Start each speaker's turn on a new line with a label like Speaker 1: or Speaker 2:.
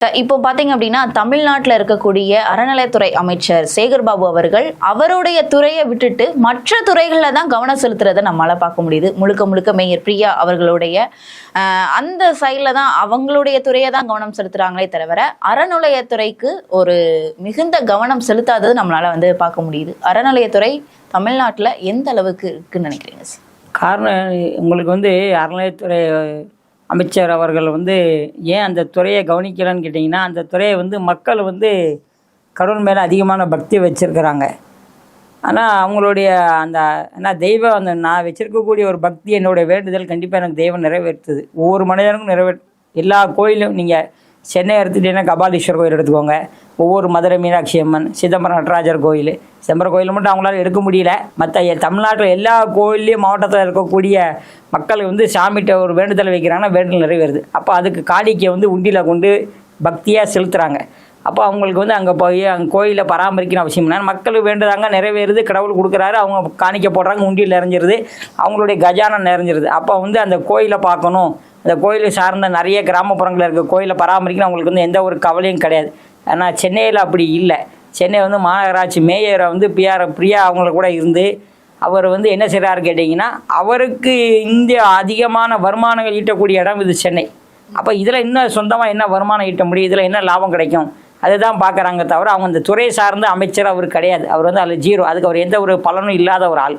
Speaker 1: இப்போ பார்த்தீங்க அப்படின்னா தமிழ்நாட்டில் இருக்கக்கூடிய அறநிலையத்துறை அமைச்சர் சேகர்பாபு அவர்கள் அவருடைய துறையை விட்டுட்டு மற்ற துறைகளில் தான் கவனம் செலுத்துறதை நம்மளால் பார்க்க முடியுது. முழுக்க முழுக்க மேயர் பிரியா அவர்களுடைய அந்த சைடில் தான் அவங்களுடைய துறையை தான் கவனம் செலுத்துகிறாங்களே தவிர அறநிலையத்துறைக்கு ஒரு மிகுந்த கவனம் செலுத்தாதது நம்மளால் பார்க்க முடியுது. அறநிலையத்துறை தமிழ்நாட்டில் எந்த அளவுக்கு இருக்குன்னு நினைக்கிறீங்க சார்?
Speaker 2: காரணம் உங்களுக்கு அறநிலையத்துறை அமைச்சர் அவர்கள் ஏன் அந்த துறையை கவனிக்கலன்னு கேட்டிங்கன்னா, அந்த துறையை மக்கள் கடவுள் மேலே அதிகமான பக்தி வச்சுருக்கிறாங்க. ஆனால் அவங்களுடைய அந்த தெய்வம் நான் வச்சுருக்கக்கூடிய ஒரு பக்தி, என்னுடைய வேண்டுதல் கண்டிப்பாக எனக்கு தெய்வம் நிறைவேற்றுது. ஒவ்வொரு மனிதனுக்கும் எல்லா கோயிலும் நீங்கள் சென்னை எடுத்துகிட்டீங்கன்னா கபாலீஸ்வர் கோயில் எடுத்துக்கோங்க, ஒவ்வொரு மதுரை மீனாட்சி அம்மன், சிதம்பரம் நடராஜர் கோயில், சிதம்பரம் கோயில் மட்டும் அவங்களால எடுக்க முடியல. மற்ற தமிழ்நாட்டில் எல்லா கோயில்லையும் மாவட்டத்தில் இருக்கக்கூடிய மக்கள் சாமிகிட்ட ஒரு வேண்டுதல் வைக்கிறாங்கன்னா வேண்டுதல் நிறைவேறுது. அப்போ அதுக்கு காணிக்கை உண்டியில் கொண்டு பக்தியாக செலுத்துகிறாங்க. அப்போ அவங்களுக்கு அங்கே போய் அங்கே கோயிலை பராமரிக்கணும் அவசியம் இல்லை. மக்கள் வேண்டுறாங்க, நிறைவேறுது, கடவுள் கொடுக்குறாரு, அவங்க காணிக்கை போடுறாங்க, உண்டியில் நிறைஞ்சிருது, அவங்களுடைய கஜானம் நிறைஞ்சிருது. அப்போ அந்த கோயிலை பார்க்கணும், அந்த கோயிலை சார்ந்த நிறைய கிராமப்புறங்களில் இருக்க கோயிலை பராமரிக்கணும், அவங்களுக்கு எந்த ஒரு கவலையும் கிடையாது. ஆனால் சென்னையில் அப்படி இல்லை. சென்னை மாநகராட்சி மேயரை பிரியா அவங்கள கூட இருந்து அவர் என்ன செய்கிறாரு கேட்டிங்கன்னா, அவருக்கு இந்திய அதிகமான வருமானங்கள் ஈட்டக்கூடிய இடம் இது சென்னை. அப்போ இதில் இன்னும் சொந்தமாக என்ன வருமானம் ஈட்ட முடியும், இதில் என்ன லாபம் கிடைக்கும், அதுதான் பார்க்குறாங்க தவிர அவங்க அந்த துறை சார்ந்த அமைச்சர் அவர் கிடையாது. அவர் அதில் ஜீரோ. அதுக்கு அவர் எந்த ஒரு பலனும் இல்லாத ஒரு ஆள்.